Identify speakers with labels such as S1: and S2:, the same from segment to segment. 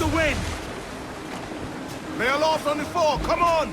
S1: the wind! Lay aloft on the fore, come on!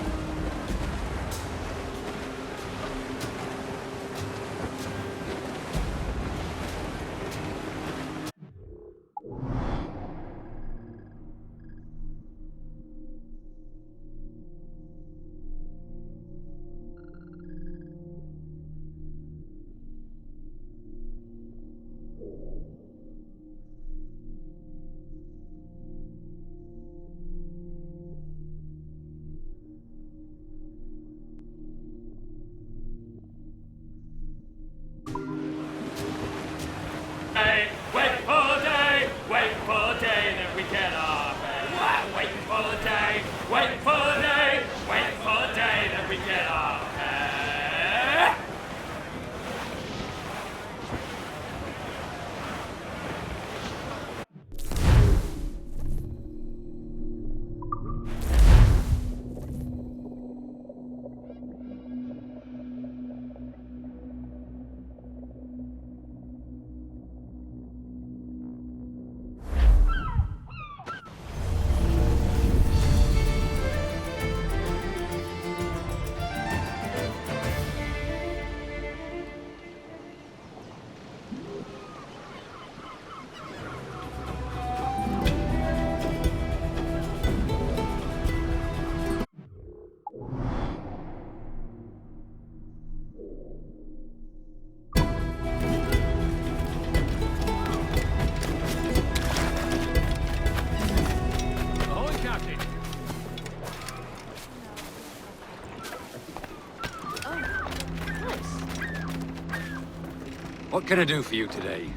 S2: What can I do for you today?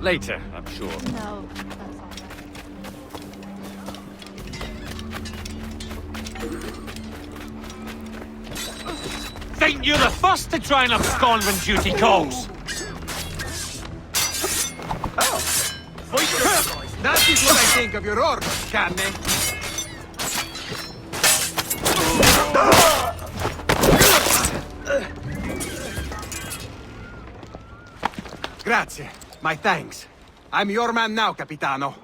S2: Later, I'm sure.
S3: No, that's all right.
S2: Think you're the first to try and abscond when duty calls?
S1: That is what I think of your orders, Canne. Grazie. My thanks. I'm your man now, Capitano.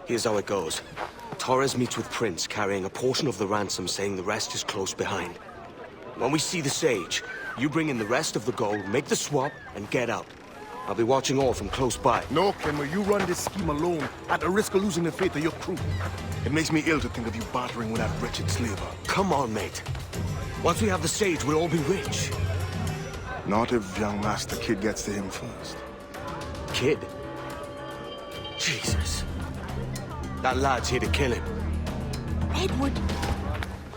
S4: Here's how it goes. Torres meets with Prince, carrying a portion of the ransom, saying the rest is close behind. When we see the Sage, you bring in the rest of the gold, make the swap, and get out. I'll be watching all from close by.
S1: No, Kenway, you run this scheme alone, at the risk of losing the faith of your crew. It makes me ill to think of you bartering with that wretched slaver.
S4: Come on, mate. Once we have the Sage, we'll all be rich.
S1: Not if young Master Kid gets to him first.
S4: Kid? Jesus. That lad's here to kill him.
S3: Edward,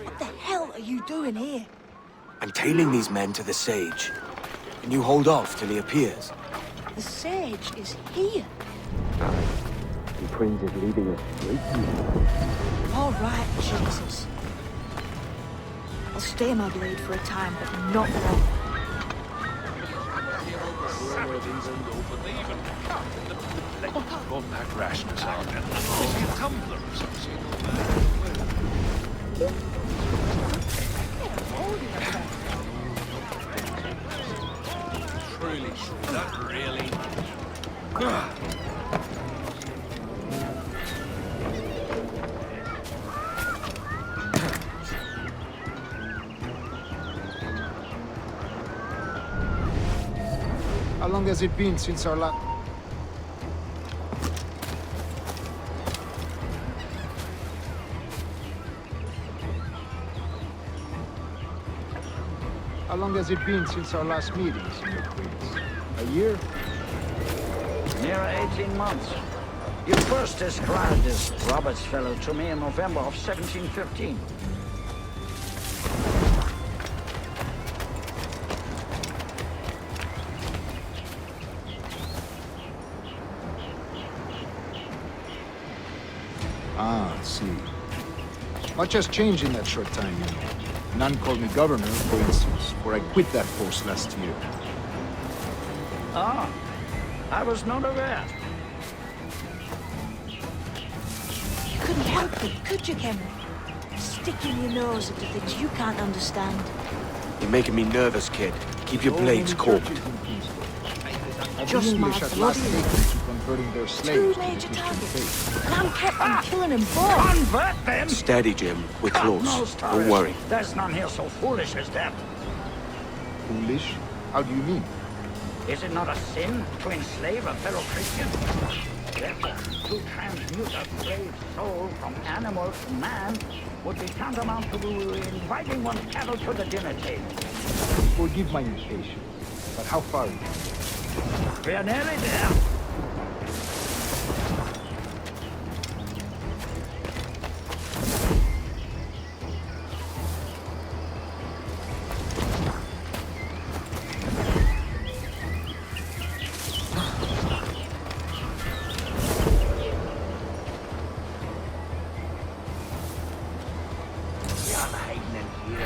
S3: what the hell are you doing here?
S4: I'm tailing these men to the Sage. Can you hold off till he appears?
S3: The Sage is here.
S4: And Prince is leading us straight to you.
S3: All right, Jesus. I'll stay my blade for a time, but not long.
S2: Got that rashness out and maybe a tumbler or something. Truly sure that really...
S5: How long has it been since our last... How long has it been since our last meeting, Senior Prince? A year?
S6: Near 18 months. You first described this Roberts fellow to me in November of 1715.
S5: Ah, see. Much has changed in that short time, you know. None called me governor, for instance, for I quit that post last year.
S6: Ah, I was not aware.
S3: You couldn't help it, could you, Cameron? Sticking your nose into things you can't understand.
S4: You're making me nervous, kid. Keep your
S5: So
S4: blades
S5: many
S4: cold.
S5: churches in Kingston. The
S3: Just
S5: English
S3: my
S5: at last
S3: bloody-
S5: taken to converting their
S3: Two
S5: slaves to the
S3: major
S5: Christian
S3: targets.
S5: faith.
S3: And I'm kept on killing them both.
S6: Convert them!
S4: Steady, Jim. We're
S6: God
S4: close.
S6: knows,
S4: Don't
S6: Torres,
S4: worry.
S6: There's none here so foolish as that.
S5: Foolish? How do you mean?
S6: Is it not a sin to enslave a fellow Christian? Therefore, to transmute a slave soul from animal to man would be tantamount to inviting one's cattle to the dinner table.
S5: Forgive my impatience, but how far is it?
S6: We are nearly there.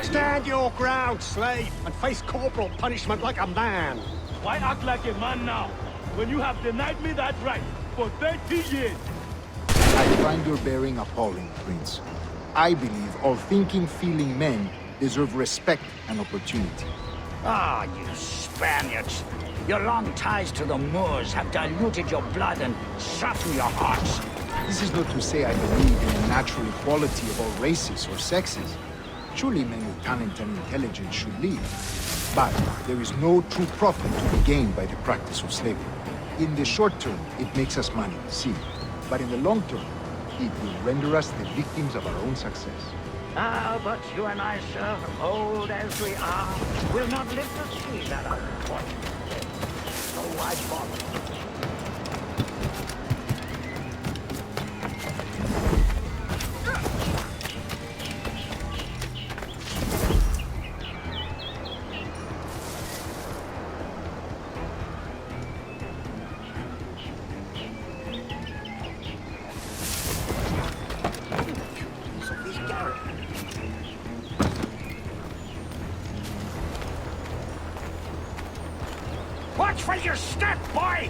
S7: Stand your ground, slave, and face corporal punishment like a man.
S2: Why act like a man now, when you have denied me that right for 30 years?
S5: I find your bearing appalling, Prince. I believe all thinking, feeling men deserve respect and opportunity.
S6: Ah, you Spaniards. Your long ties to the Moors have diluted your blood and softened your hearts.
S5: This is not to say I believe in a natural equality of all races or sexes. Surely men with talent and intelligence should lead. But there is no true profit to be gained by the practice of slavery. In the short term, it makes us money, see. But in the long term, it will render us the victims of our own success.
S6: Ah, but you and I, sir, old as we are, will not live to see that unfortunate day. So why bother? Watch for your step, boy!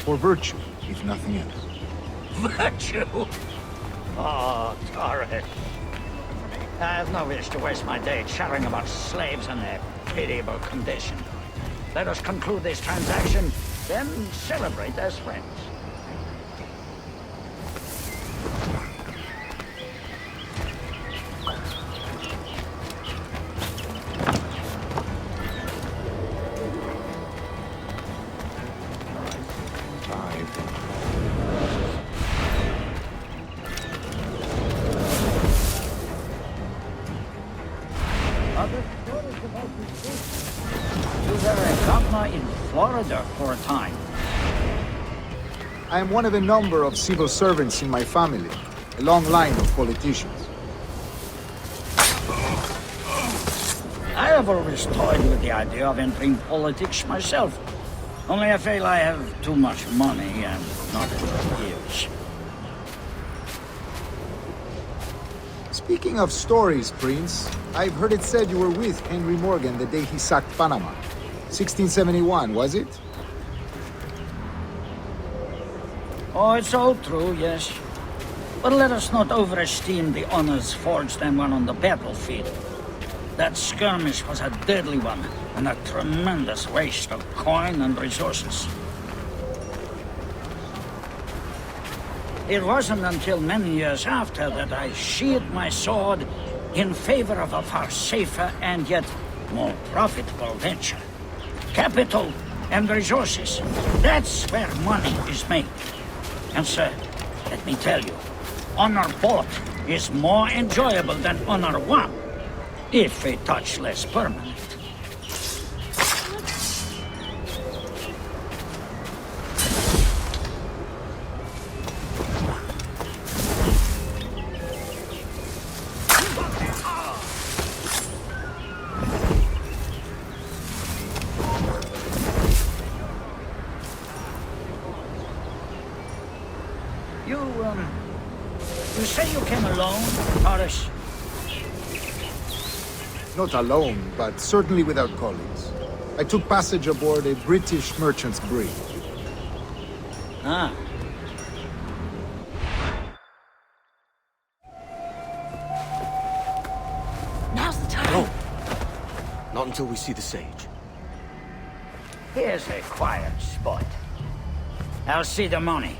S5: For virtue, if nothing else.
S6: Virtue? Oh, Torres. I have no wish to waste my day chattering about slaves and their pitiable condition. Let us conclude this transaction, then celebrate as friends. You were a governor in Florida for a time.
S5: I am one of a number of civil servants in my family, a long line of politicians.
S6: I have always toyed with the idea of entering politics myself. Only I feel I have too much money and not enough years.
S5: Speaking of stories, Prince, I've heard it said you were with Henry Morgan the day he sacked Panama. 1671, was it?
S6: Oh, it's all true, yes. But let us not overesteem the honors forged and won on the battlefield. That skirmish was a deadly one, and a tremendous waste of coin and resources. It wasn't until many years after that I sheathed my sword in favor of a far safer and yet more profitable venture. Capital and resources, that's where money is made. And sir, let me tell you, honor bought is more enjoyable than Honor 1, if a touch less permanent. You say you came alone, Taurus?
S5: Not alone, but certainly without colleagues. I took passage aboard a British merchant's brig.
S6: Ah.
S3: Now's the time.
S4: No. Not until we see the sage.
S6: Here's a quiet spot. I'll see the money.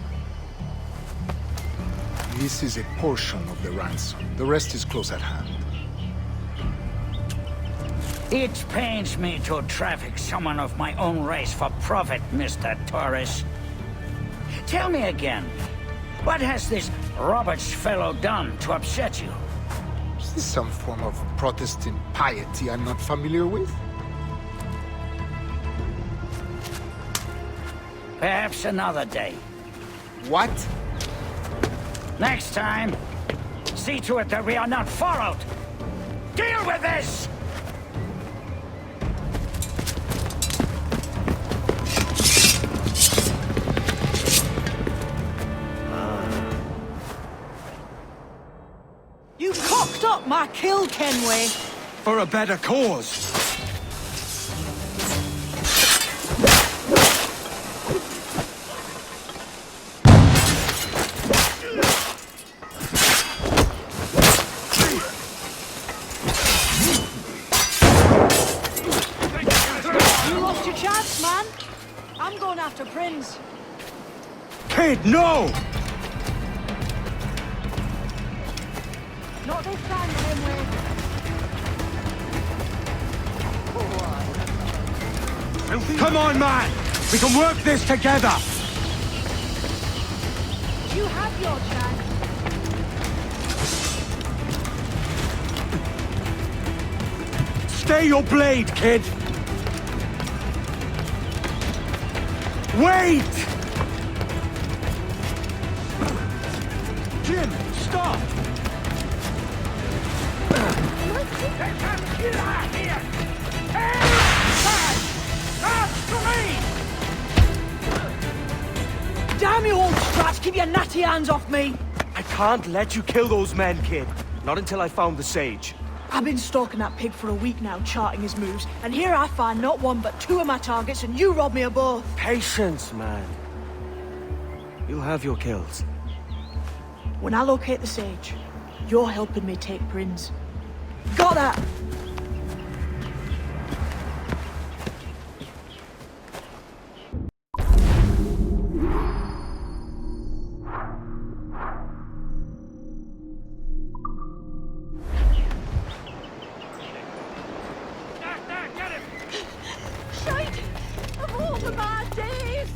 S5: This is a portion of the ransom. The rest is close at hand.
S6: It pains me to traffic someone of my own race for profit, Mr. Torres. Tell me again, what has this Roberts fellow done to upset you?
S5: Is this some form of Protestant piety I'm not familiar with?
S6: Perhaps another day.
S5: What?
S6: Next time, see to it that we are not followed. Deal with this!
S3: You cocked up my kill, Kenway.
S4: For a better cause.
S3: You lost your chance, man. I'm going after Prince.
S4: Kid, no!
S3: Not this time, Kenway.
S4: Come on, man! We can work this together!
S3: You have your chance.
S4: Stay your blade, kid! Wait! Jim, stop!
S6: Get out of here! Hey! After me!
S3: Damn you, old strat! Keep your natty hands off me!
S4: I can't let you kill those men, kid. Not until I found the sage.
S3: I've been stalking that pig for a week now, charting his moves, and here I find not one but two of my targets, and you rob me of both.
S4: Patience, man. You'll have your kills.
S3: When I locate the sage, you're helping me take Prince. Got that? Shite! Of all the bad days!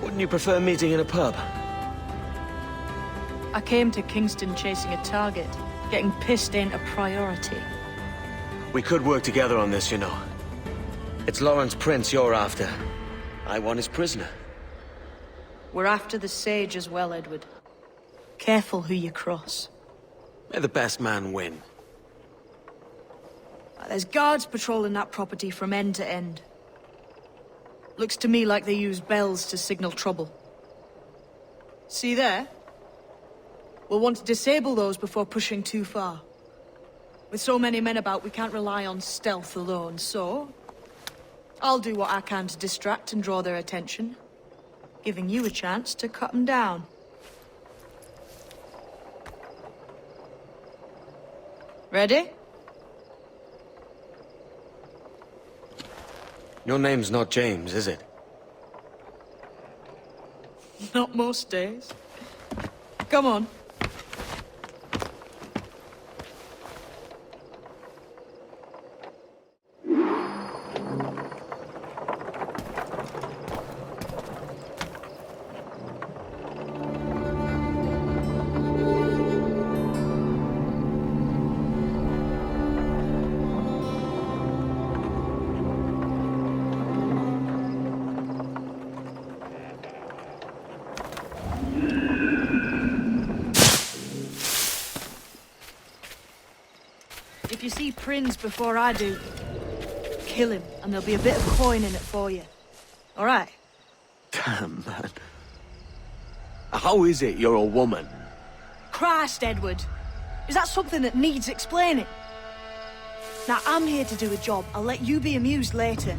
S4: Wouldn't you prefer meeting in a pub?
S3: I came to Kingston chasing a target. Getting pissed ain't a priority.
S4: We could work together on this, you know. It's Lawrence Prince you're after. I want his prisoner.
S3: We're after the sage as well, Edward. Careful who you cross.
S4: May the best man win.
S3: There's guards patrolling that property from end to end. Looks to me like they use bells to signal trouble. See there? We'll want to disable those before pushing too far. With so many men about, we can't rely on stealth alone, so... I'll do what I can to distract and draw their attention, giving you a chance to cut them down. Ready?
S4: Your name's not James, is it?
S3: Not most days. Come on. If you see Prince before I do, kill him, and there'll be a bit of coin in it for you. All right?
S4: Damn, man. How is it you're a woman?
S3: Christ, Edward. Is that something that needs explaining? Now, I'm here to do a job. I'll let you be amused later.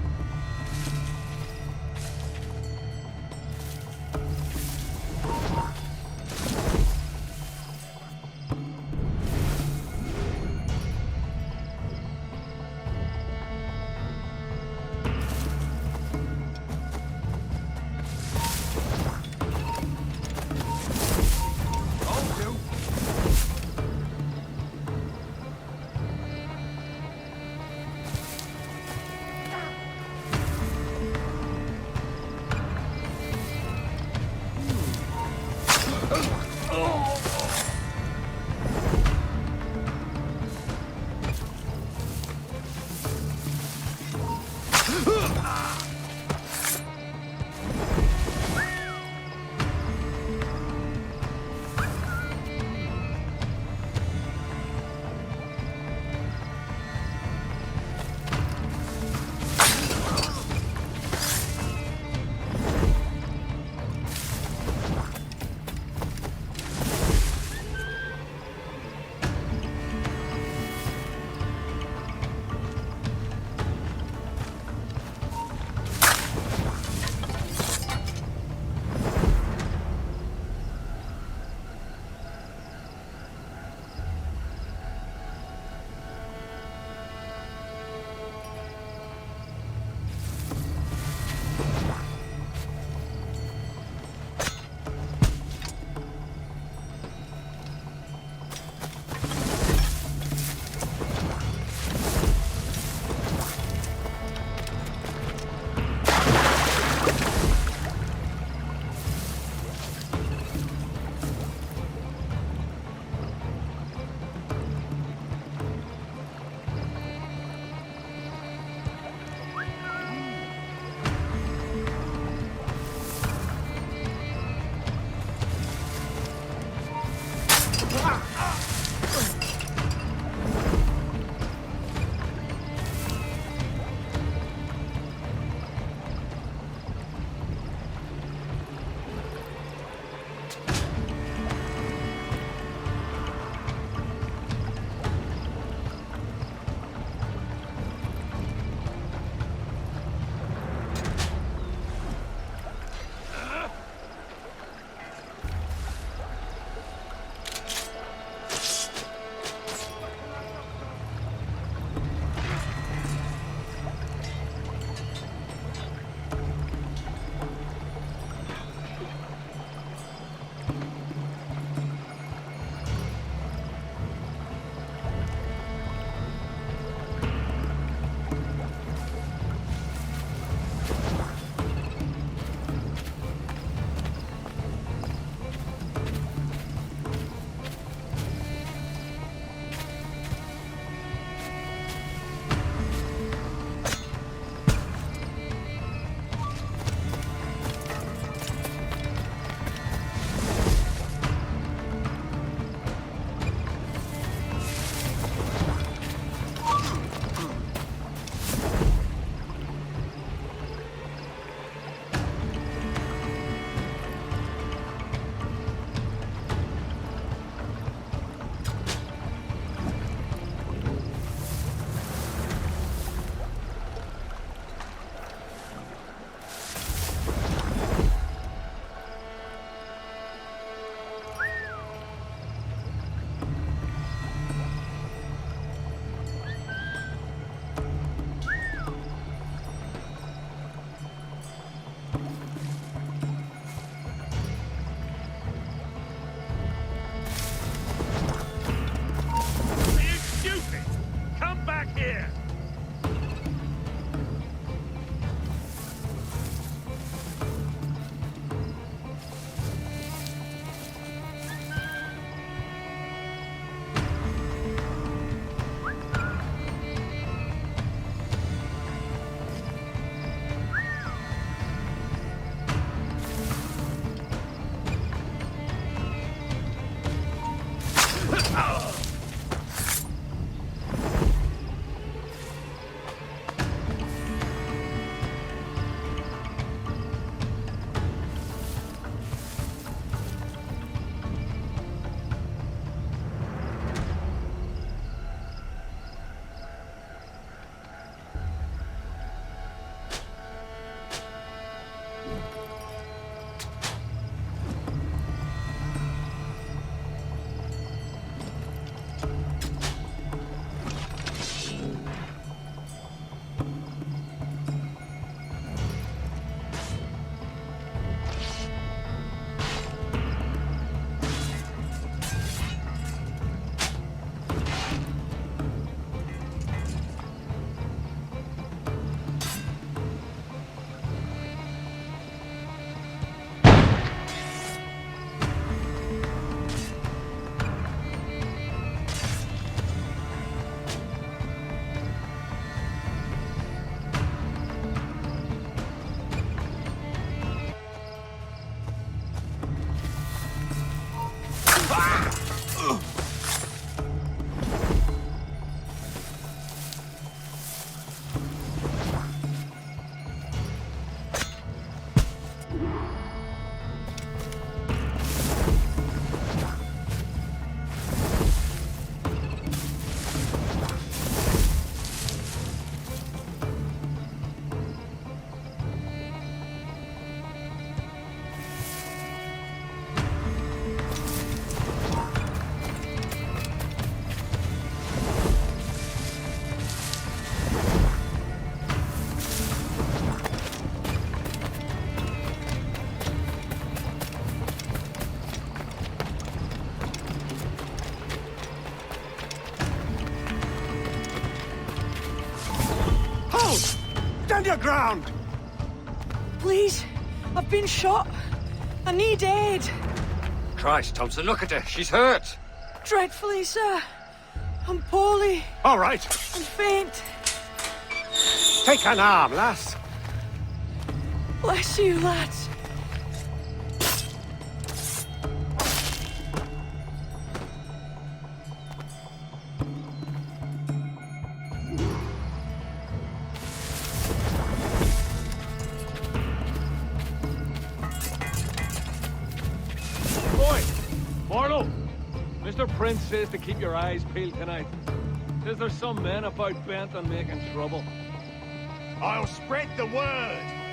S7: down! Stand your ground!
S3: Please, I've been shot. I need aid.
S2: Christ, Thompson, look at her. She's hurt.
S3: Dreadfully, sir. I'm poorly
S7: All right,
S3: and faint.
S7: take an arm, lass.
S3: Bless you, lads.
S8: Boy! Mortal! Mr. Prince says to keep your eyes peeled tonight. Says there's some men about bent on making trouble.
S7: I'll spread the word.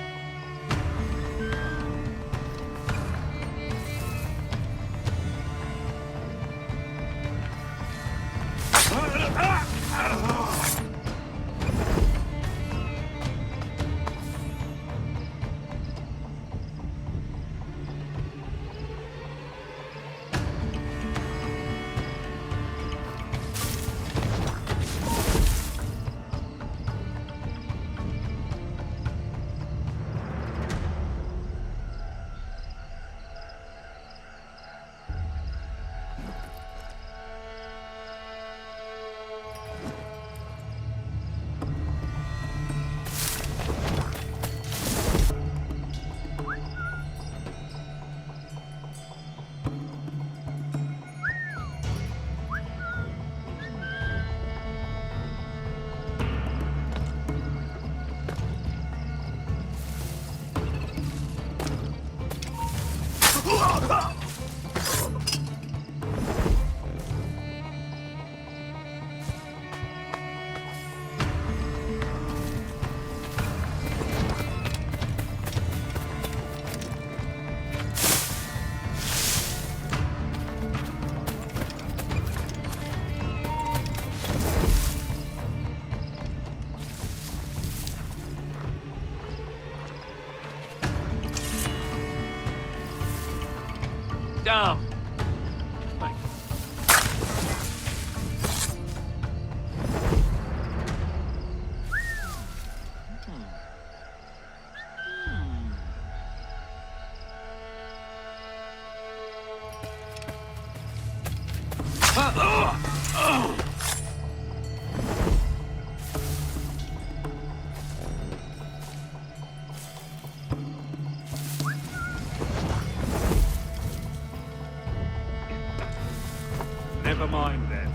S8: Damn!
S2: Never mind then.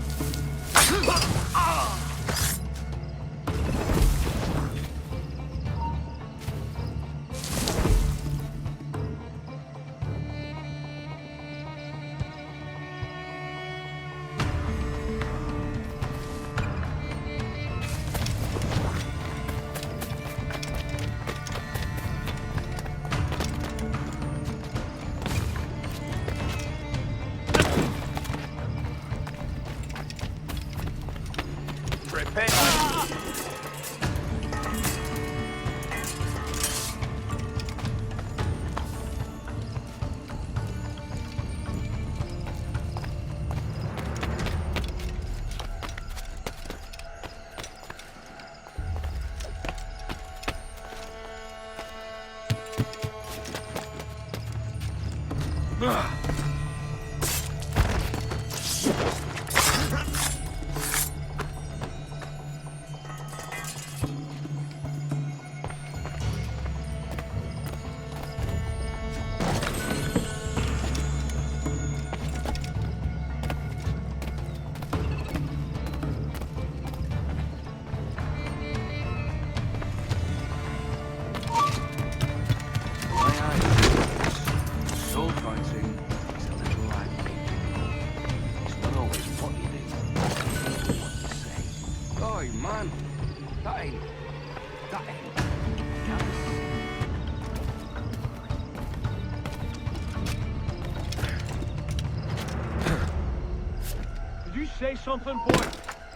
S8: Say something, boy.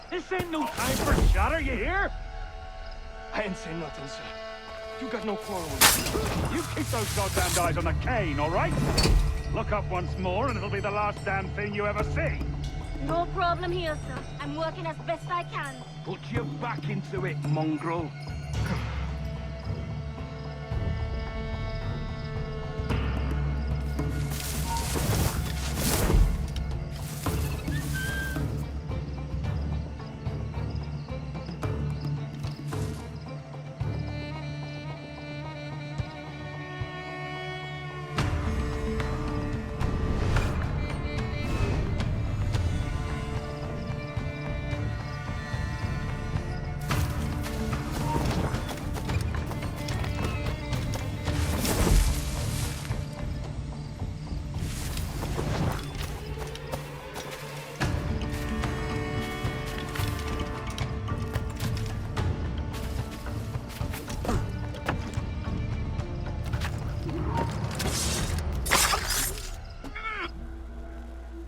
S8: This ain't no time for chatter, you hear?
S7: I ain't saying nothing, sir. You got no quarrel with me.
S2: You keep those goddamn eyes on the cane, all right? Look up once more and it'll be the last damn thing you ever see.
S9: No problem here, sir. I'm working as best I can.
S2: Put your back into it, mongrel.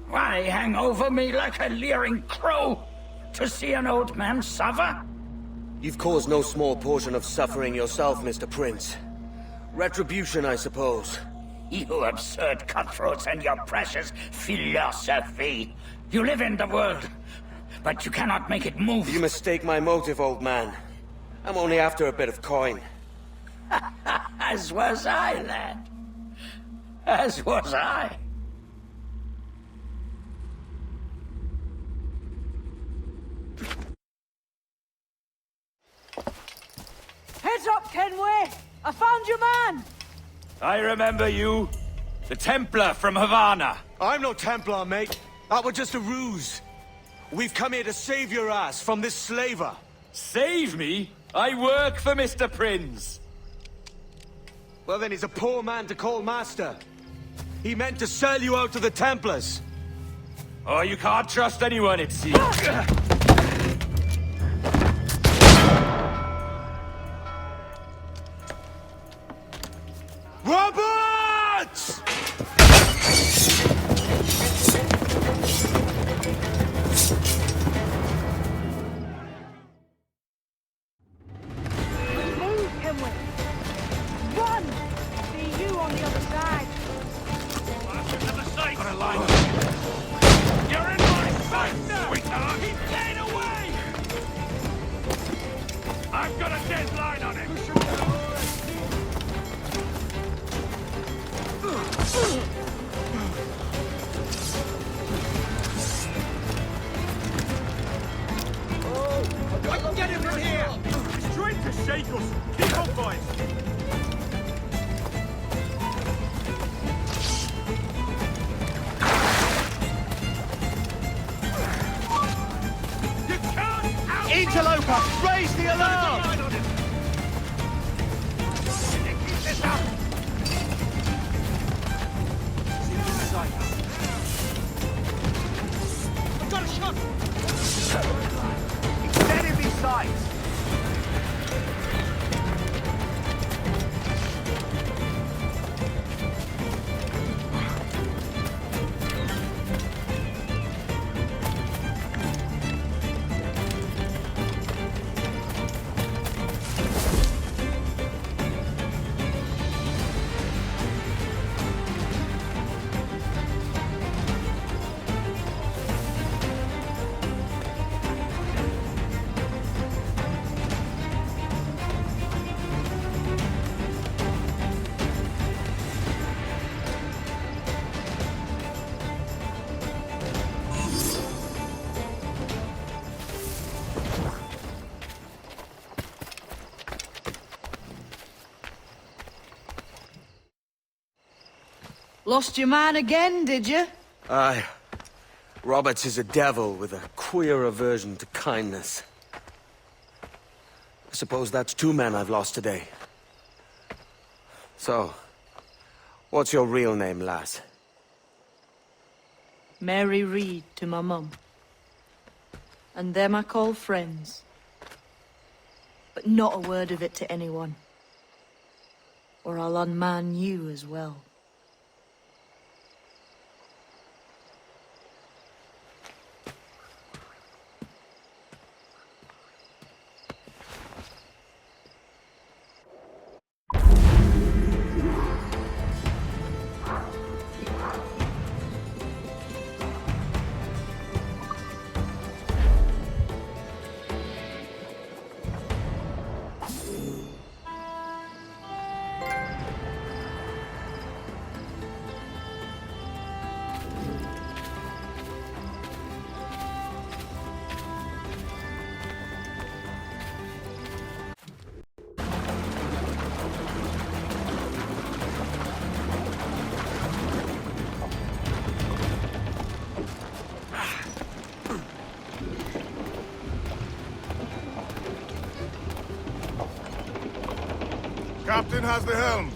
S6: Why hang over me like a leering crow to see an old man suffer?
S4: You've caused no small portion of suffering yourself, Mr. Prince. Retribution, I suppose.
S6: You absurd cutthroats and your precious philosophy. You live in the world, but you cannot make it move.
S4: You mistake my motive, old man. I'm only after a bit of coin.
S6: As was I, lad. As was I.
S3: Heads up, Kenway! I found your man!
S2: I remember you. The Templar from Havana.
S4: I'm no Templar, mate. That was just a ruse. We've come here to save your ass from this slaver.
S2: Save me? I work for Mr. Prince.
S4: Well, then he's a poor man to call master. He meant to sell you out to the Templars.
S2: Oh, you can't trust anyone, it seems.
S4: Roberts!
S3: Move, Kenway! Run! See you on the other side!
S2: Got a line. You're in my sight, sweetheart! He's getting away! I've got a dead line on him!
S7: I can get him from here! He's trying to shake us! Keep on, boys! You can't out-
S1: Interloper, raise the alarm!
S7: Line on him! Keep this up! I've got a shot! He's dead in these sights!
S3: Lost your man again, did you?
S4: Aye. Roberts is a devil with a queer aversion to kindness. I suppose that's 2 men I've lost today. So, what's your real name, lass?
S3: Mary Reed to my mum. And them I call friends. But not a word of it to anyone. Or I'll unman you as well.
S1: Captain has the helm.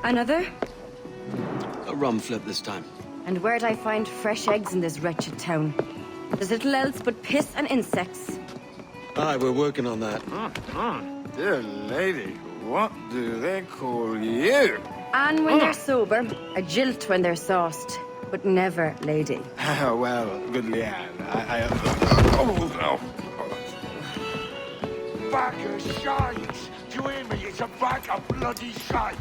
S9: Another?
S4: A rum flip this time.
S9: And where'd I find fresh eggs in this wretched town? There's little else but piss and insects.
S4: Aye, we're working on that.
S10: Dear lady, what do they call you?
S9: And when they're sober, a jilt when they're sauced, but never lady.
S10: Well, good Leanne, Oh, no.
S2: Bag of shite! Do you hear me? It's a bag of bloody shite!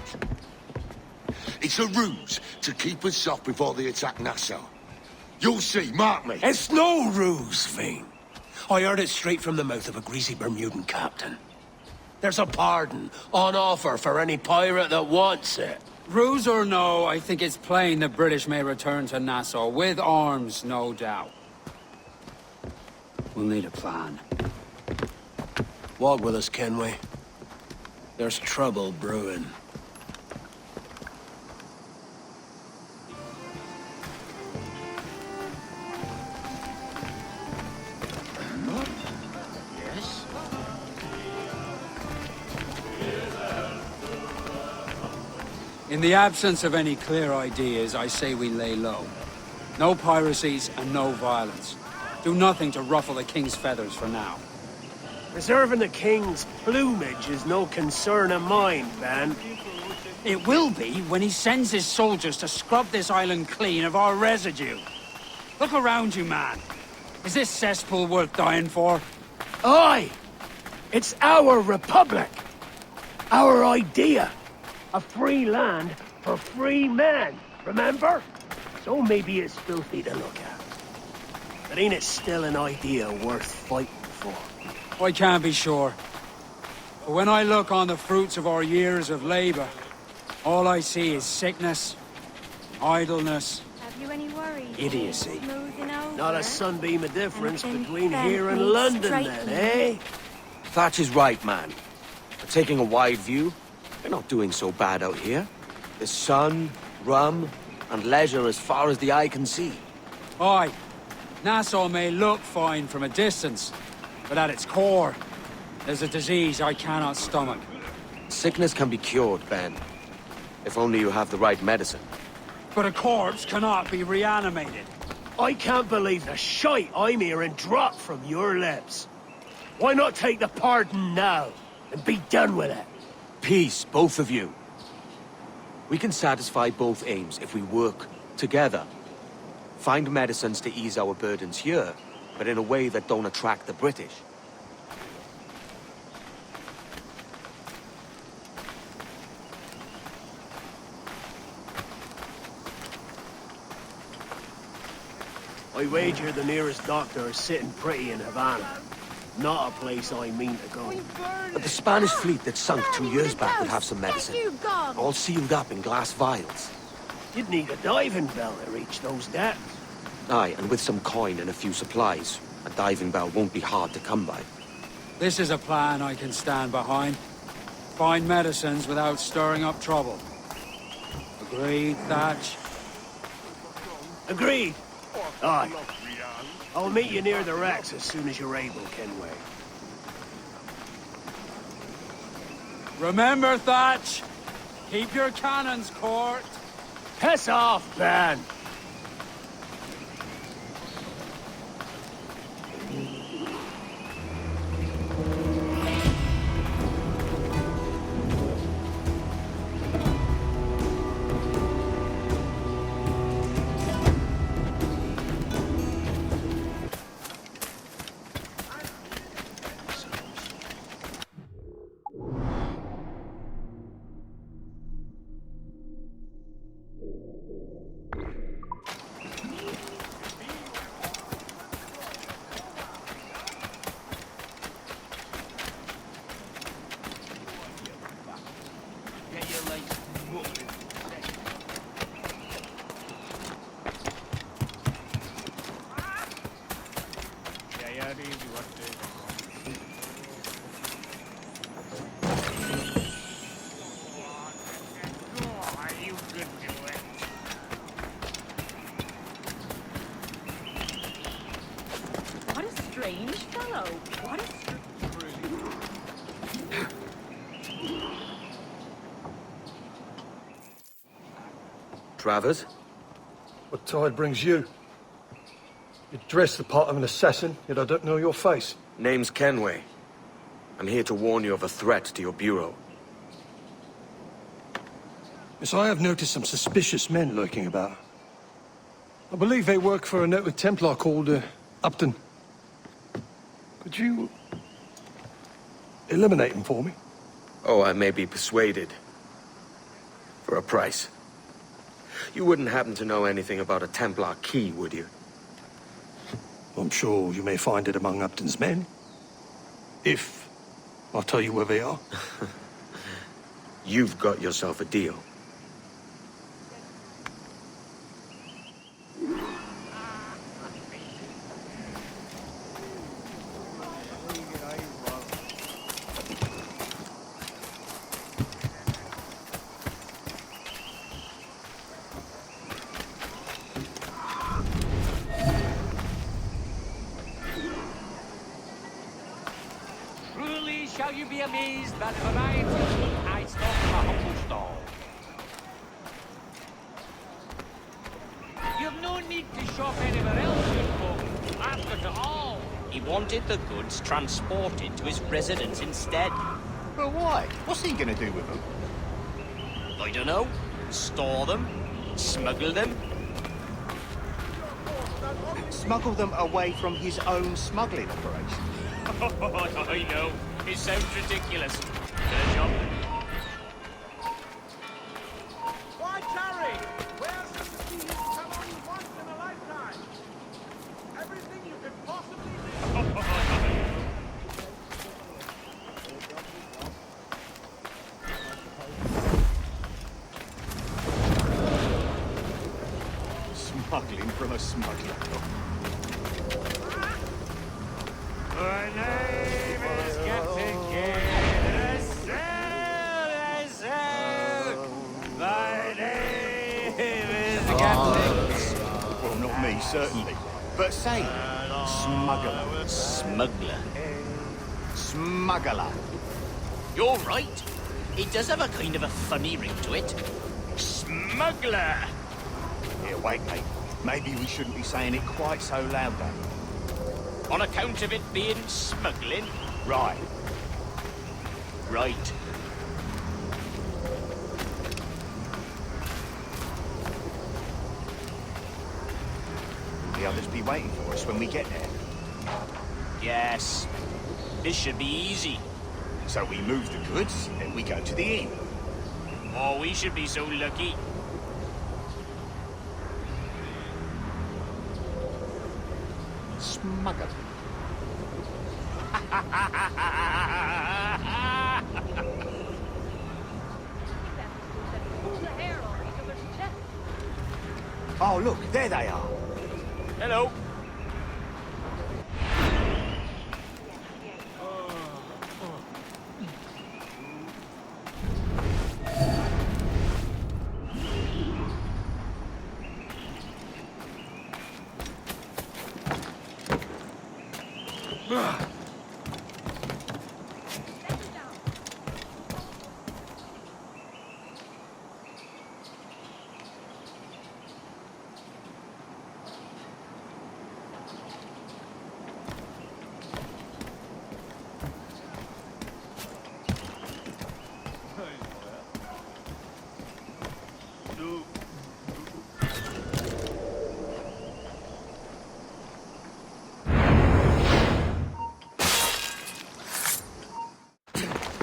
S11: It's a ruse to keep us off before they attack Nassau. You'll see, mark me.
S12: It's no ruse, Fiend. I heard it straight from the mouth of a greasy Bermudan captain. There's a pardon on offer for any pirate that wants it.
S13: Ruse or no, I think it's plain the British may return to Nassau, with arms, no doubt. We'll need a plan.
S12: Walk with us, Kenway. There's trouble brewing.
S13: In the absence of any clear ideas, I say we lay low. No piracies and no violence. Do nothing to ruffle the king's feathers for now.
S12: Preserving the king's plumage is no concern of mine, Ben.
S13: It will be when he sends his soldiers to scrub this island clean of our residue. Look around you, man. Is this cesspool worth dying for?
S12: Aye! It's our republic! Our idea! A free land for free men, remember? So maybe it's filthy to look at. But ain't it still an idea worth fighting for?
S13: I can't be sure. But when I look on the fruits of our years of labor, all I see is sickness, idleness,
S9: Have you any worries?
S13: idiocy.
S12: Not a sunbeam of difference between here and London then, eh?
S4: Thatch is right, man. But taking a wide view, we're not doing so bad out here. There's sun, rum, and leisure as far as the eye can see.
S13: Aye, Nassau may look fine from a distance, but at its core, there's a disease I cannot stomach.
S4: Sickness can be cured, Ben. If only you have the right medicine.
S13: But a corpse cannot be reanimated.
S12: I can't believe the shite I'm hearing drop from your lips. Why not take the pardon now, and be done with it?
S4: Peace, both of you. We can satisfy both aims if we work together. Find medicines to ease our burdens here, but in a way that don't attract the British.
S12: I wager the nearest doctor is sitting pretty in Havana. Not a place I mean to go.
S4: But the Spanish fleet that sunk 2 years back would have some medicine. All sealed up in glass vials.
S12: You'd need a diving bell to reach those depths.
S4: Aye, and with some coin and a few supplies, a diving bell won't be hard to come by.
S13: This is a plan I can stand behind. Find medicines without stirring up trouble. Agreed, Thatch?
S12: Agreed. Aye. I'll meet you near the wrecks as soon as you're able, Kenway.
S13: Remember, Thatch! Keep your cannons court.
S12: Piss off, Ben!
S9: What?
S4: Travers?
S14: What tide brings you? You dress the part of an assassin, yet I don't know your face.
S4: Name's Kenway. I'm here to warn you of a threat to your bureau.
S14: Yes, I have noticed some suspicious men lurking about. I believe they work for a noted Templar called Upton. Could you eliminate him for me?
S4: Oh, I may be persuaded. For a price. You wouldn't happen to know anything about a Templar key, would you?
S14: I'm sure you may find it among Upton's men. If I'll tell you where they are.
S4: You've got yourself a deal.
S15: Truly shall you be amazed by the variety of food I stock from a humble stall. You've no need to shop anywhere else, good folk. After all, he wanted the goods transported to his residence instead.
S7: But why? What's he gonna do with them?
S15: I don't know. Store them? Smuggle them?
S7: Smuggle them away from his own smuggling operation.
S15: I know. It sounds ridiculous. Get a job.
S8: Why tarry? Where should the sea come only once in a lifetime? Everything you could possibly do.
S7: Smuggling from a smuggler.
S15: My name is Captain Kidd. Sail. My name is Captain.
S7: Well, not me, certainly. But say, smuggler.
S15: Smuggler.
S7: Smuggler.
S15: You're right. It does have a kind of a funny ring to it. Smuggler.
S7: Here, wait, mate. Maybe we shouldn't be saying it quite so loud, though.
S15: On account of it being smuggling?
S7: Right.
S15: Right.
S7: Will the others be waiting for us when we get there?
S15: Yes. This should be easy.
S7: So we move the goods, then we go to the inn.
S15: Oh, we should be so lucky.
S7: Smuggle. Oh, look, there they are.
S15: Hello.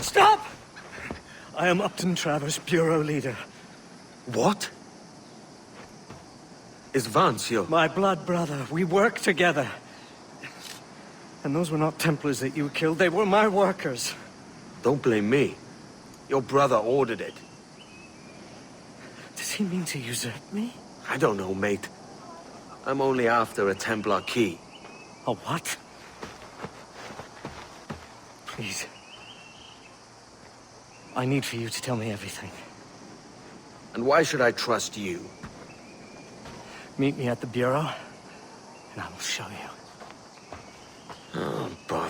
S16: Stop! I am Upton Travers, Bureau Leader.
S4: What? Is Vance your...
S16: My blood brother. We work together. And those were not Templars that you killed. They were my workers.
S4: Don't blame me. Your brother ordered it.
S16: Does he mean to usurp me?
S4: I don't know, mate. I'm only after a Templar key.
S16: A what? Please. I need for you to tell me everything.
S4: And why should I trust you?
S16: Meet me at the Bureau, and I will show you.
S4: Oh, bother.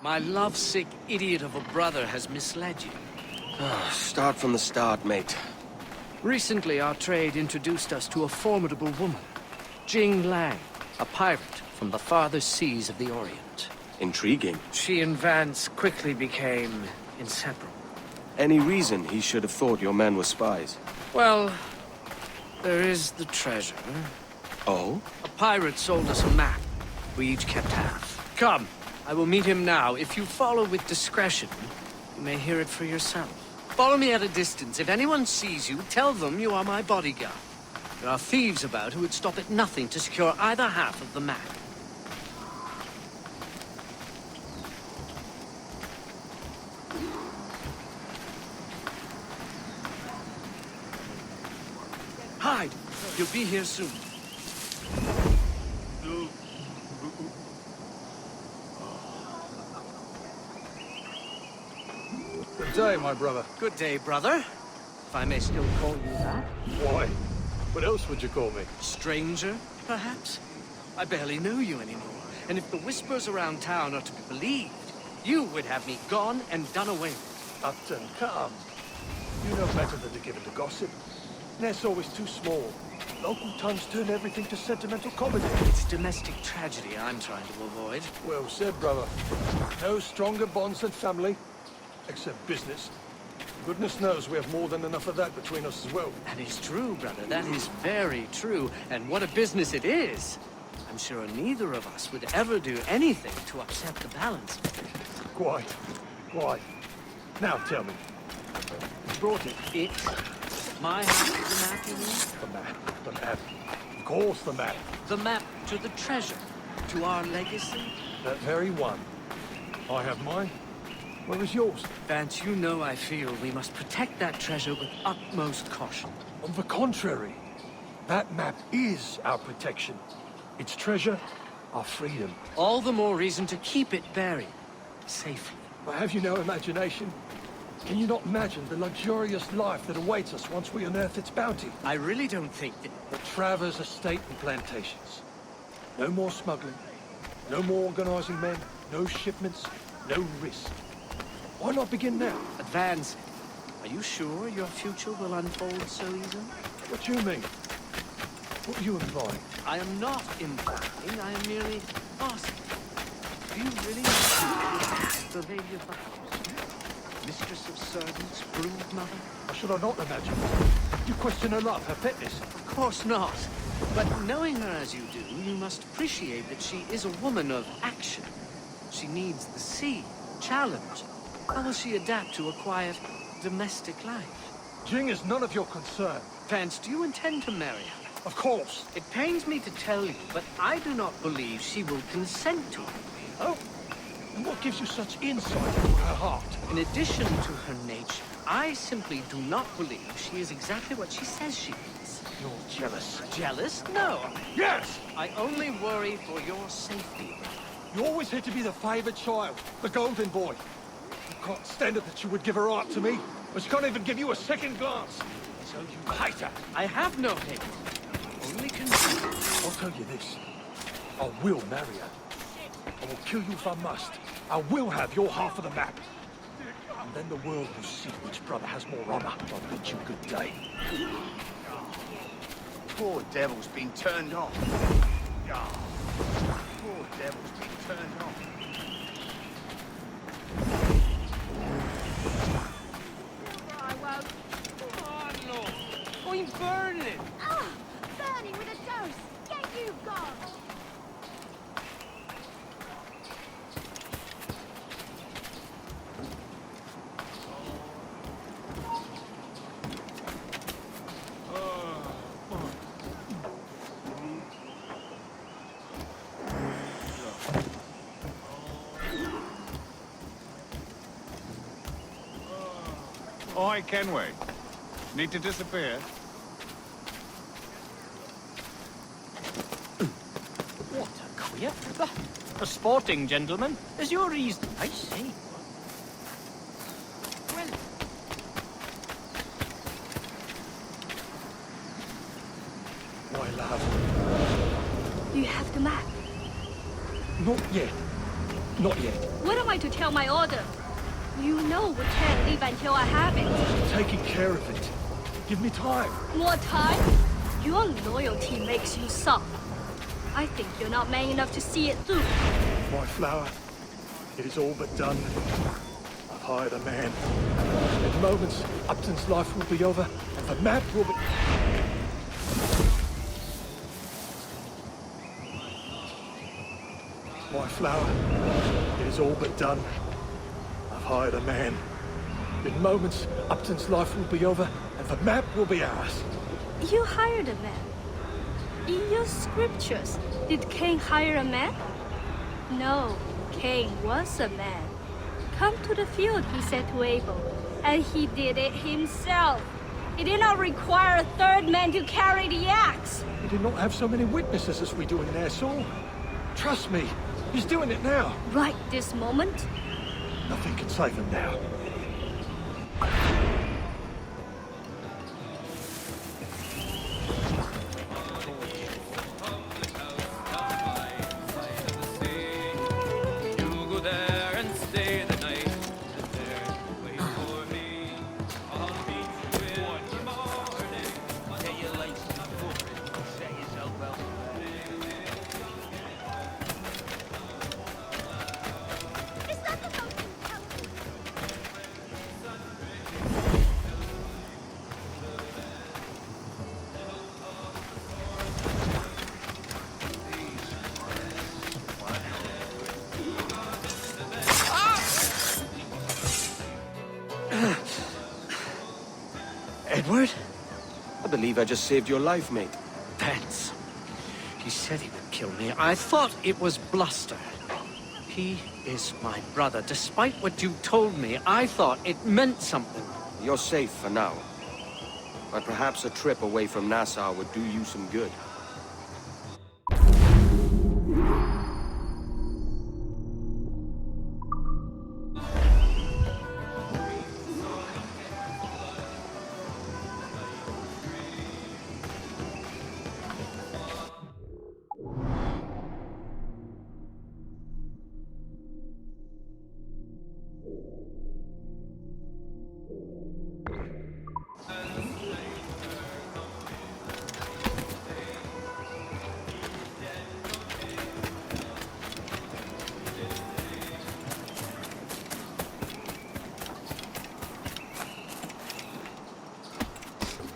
S13: My lovesick idiot of a brother has misled you.
S4: Start from the start, mate.
S13: Recently, our trade introduced us to a formidable woman, Jing Lang, a pirate from the farthest seas of the Orient.
S4: Intriguing.
S13: She and Vance quickly became inseparable.
S4: Any reason he should have thought your men were spies?
S13: Well, there is the treasure.
S4: Oh?
S13: A pirate sold us a map. We each kept half. Come, I will meet him now. If you follow with discretion, you may hear it for yourself. Follow me at a distance. If anyone sees you, tell them you are my bodyguard. There are thieves about who would stop at nothing to secure either half of the map. Hide! You'll be here soon.
S14: Good day, my brother.
S13: Good day, brother. If I may still call you that.
S14: Why? What else would you call me?
S13: Stranger, perhaps? I barely know you anymore. And if the whispers around town are to be believed, you would have me gone and done away with.
S14: Upton, come. You know better than to give it to gossip. Nest's always too small. Local tongues turn everything to sentimental comedy.
S13: It's domestic tragedy I'm trying to avoid.
S14: Well said, brother. No stronger bonds than family. Except business. Goodness knows we have more than enough of that between us as well.
S13: That is true, brother. That is very true. And what a business it is. I'm sure neither of us would ever do anything to upset the balance.
S14: Quite. Now tell me. You brought it?
S13: It? My half of the map, you mean?
S14: The map. Of course, the map.
S13: The map to the treasure. To our legacy.
S14: That very one. I have mine. Where is yours?
S13: Vance, you know I feel we must protect that treasure with utmost caution.
S14: On the contrary, that map is our protection. Its treasure, our freedom.
S13: All the more reason to keep it buried. Safely.
S14: But have you no imagination? Can you not imagine the luxurious life that awaits us once we unearth its bounty?
S13: I really don't think that...
S14: The Travers estate and plantations. No more smuggling. No more organizing men. No shipments. No risk. Why not begin now?
S13: Advance. Are you sure your future will unfold so easily?
S14: What do you mean? What are you implying?
S13: I am not implying. I am merely asking. Do you really know the lady of the house? Mistress of servants, brood mother?
S14: Or should I not imagine? You question her love, her fitness?
S13: Of course not. But knowing her as you do, you must appreciate that she is a woman of action. She needs the sea, challenge. How will she adapt to a quiet, domestic life?
S14: Jing is none of your concern.
S13: Vance, do you intend to marry her?
S14: Of course.
S13: It pains me to tell you, but I do not believe she will consent to it.
S14: Oh? And what gives you such insight into her heart?
S13: In addition to her nature, I simply do not believe she is exactly what she says she is.
S14: You're jealous.
S13: Jealous? No.
S14: Yes!
S13: I only worry for your safety.
S14: You always had to be the favored child, the golden boy. You can't stand it that you would give her art to me, but she can't even give you a second glance. So you hate her.
S13: I have no hate. Only concern.
S14: I'll tell you this. I will marry her. I will kill you if I must. I will have your half of the map. And then the world will see which brother has more honor. I'll bid you good day.
S10: Poor devil's been turned on. Poor devil's been turned on.
S15: Oh no! I'm burning!
S10: Oi, Kenway. Need to disappear?
S15: What a queer... A sporting gentleman. Is your reason... I see. Well...
S14: My love.
S17: You have the map.
S14: Not yet. Not yet.
S17: What am I to tell my order? You know we can't leave until I have it.
S14: Taking care of it. Give me time.
S17: More time? Your loyalty makes you soft. I think you're not man enough to see it through.
S14: My flower. It is all but done. I've hired a man. In moments, Upton's life will be over, and the map will be... My flower. It is all but done. I've hired a man. In moments, Upton's life will be over, and the map will be ours.
S17: You hired a man. In your scriptures, did Cain hire a man? No, Cain was a man. Come to the field, he said to Abel, and he did it himself. He did not require a third man to carry the axe.
S14: He did not have so many witnesses as we do in there, Saul. Trust me, he's doing it now.
S17: Right this moment?
S14: Nothing can save him now.
S4: Edward? I believe I just saved your life, mate.
S13: Pence. He said he would kill me. I thought it was bluster. He is my brother. Despite what you told me, I thought it meant something.
S4: You're safe for now. But perhaps a trip away from Nassau would do you some good.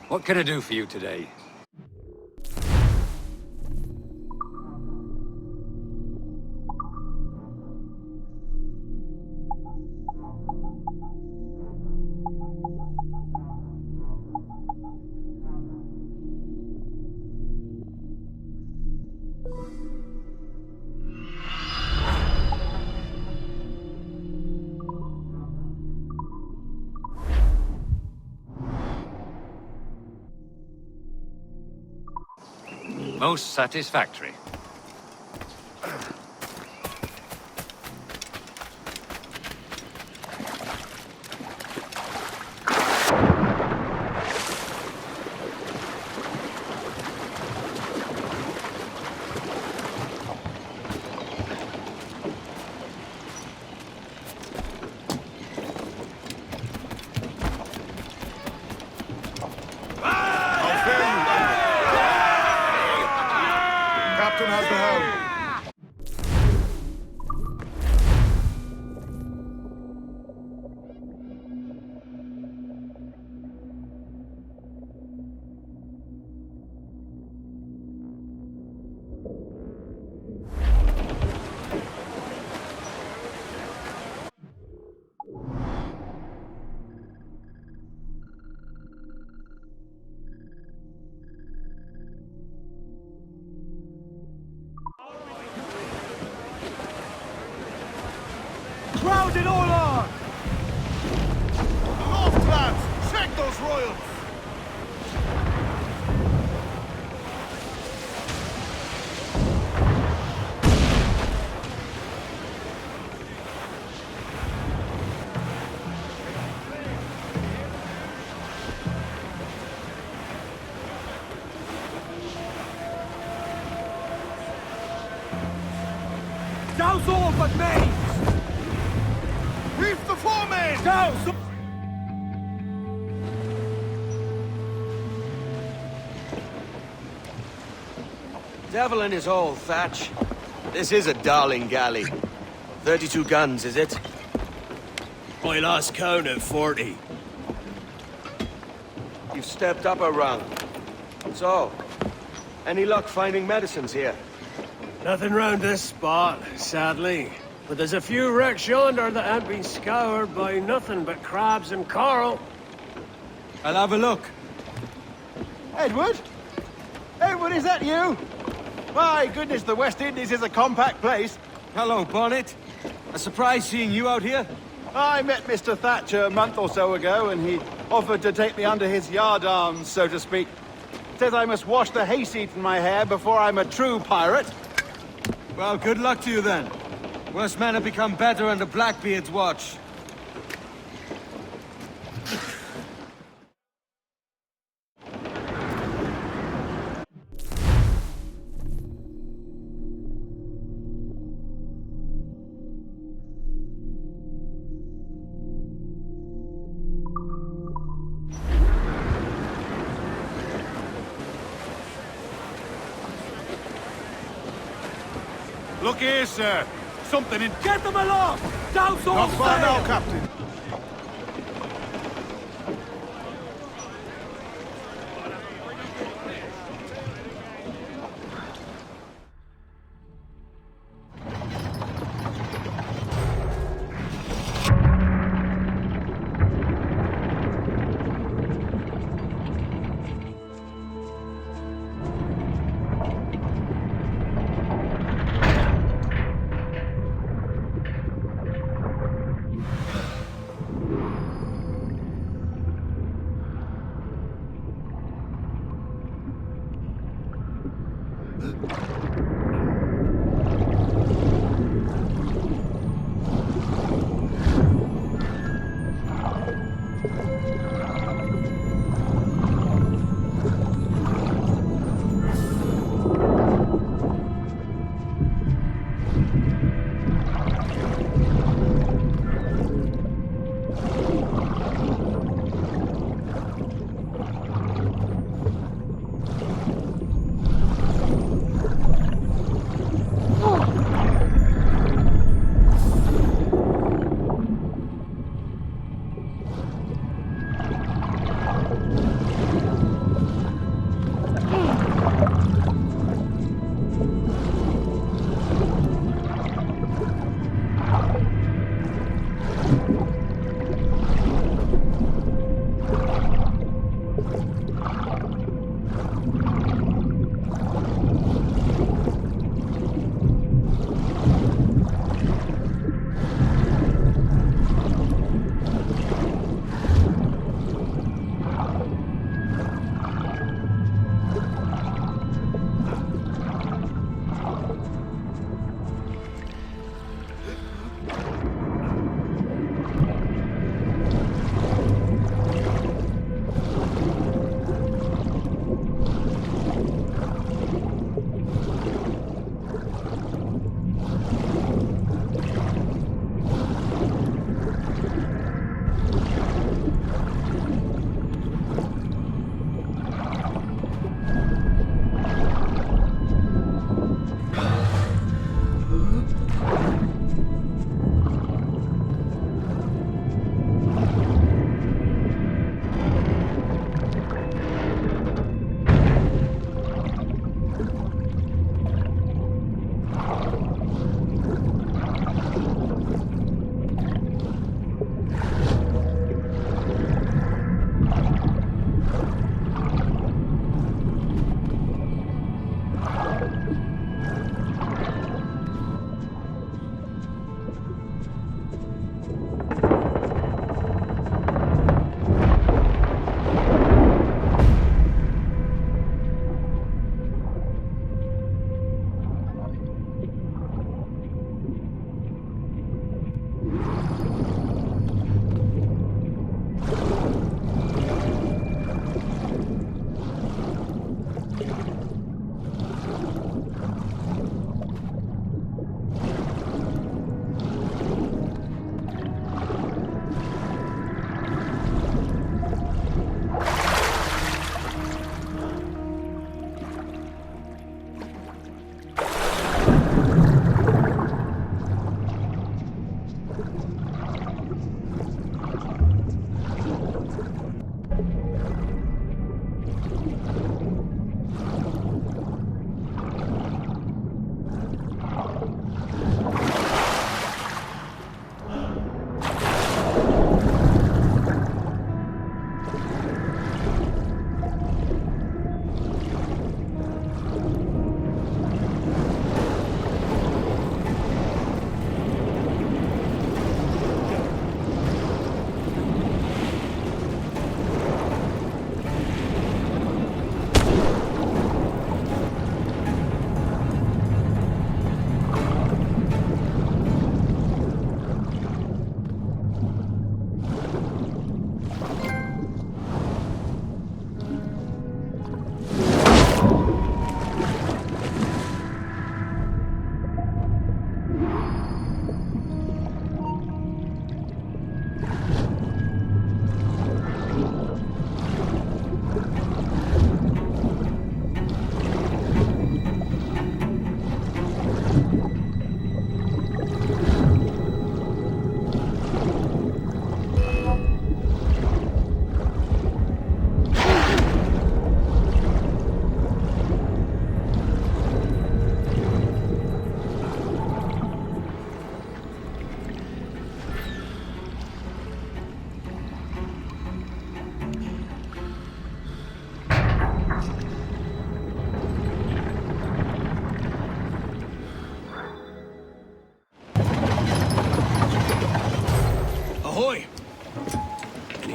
S18: What can I do for you today? Most satisfactory.
S1: Captain has the helm.
S8: Crowd it all on!
S1: Aloft, lads!
S14: but maids!
S1: Reef the foreman!
S14: Go!
S4: Devil in his hole, Thatch. This is a darling galley. 32 guns, is it?
S16: I lost count at 40.
S4: You've stepped up a rung. So, any luck finding medicines here?
S12: Nothing round this spot, sadly. But there's a few wrecks yonder that haven't been scoured by nothing but crabs and coral.
S16: I'll have a look.
S19: Edward? Edward, is that you? My goodness, the West Indies is a compact place.
S16: Hello, Bonnet. A surprise seeing you out here.
S19: I met Mr. Thatcher a month or so ago, and he offered to take me under his yardarms, so to speak. Says I must wash the hayseed from my hair before I'm a true pirate.
S16: Well, good luck to you then. Worse men have become better under Blackbeard's watch.
S1: Look here, sir. Something in...
S14: Get them aloft! Douse all
S1: Not far now,
S14: sail!
S1: Captain.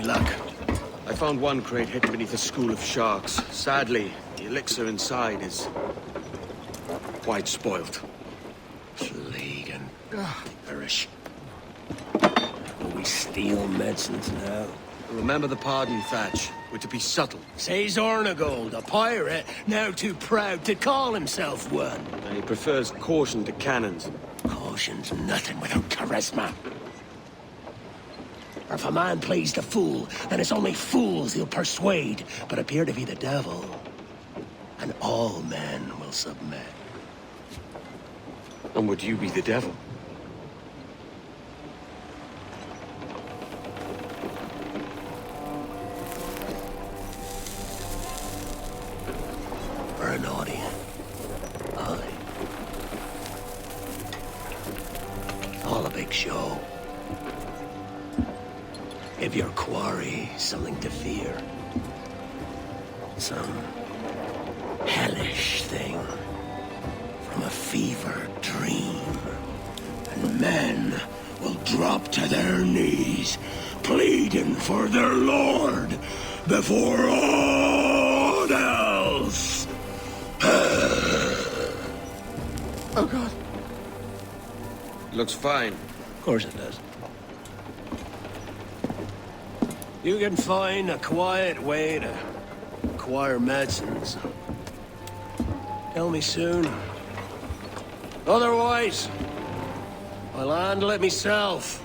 S12: luck?
S4: I found one crate hidden beneath a school of sharks. Sadly, the elixir inside is quite spoiled.
S12: Plague and perish. Will we steal medicines now?
S4: Remember the pardon, Thatch. We're to be subtle.
S12: Says Ornagold, a pirate, now too proud to call himself one.
S4: And he prefers caution to cannons.
S12: Caution's nothing without charisma. Or if a man plays the fool, then it's only fools he'll persuade, but appear to be the devil. And all men will submit.
S4: And would you be the devil?
S12: Or an audience. Aye. All a big show. Give your quarry something to fear. Some hellish thing from a fever dream. And men will drop to their knees, pleading for their lord before all else.
S4: Oh, God. Looks fine.
S12: Of course it does. You can find a quiet way to acquire medicines. Tell me soon. Otherwise, I'll handle it myself.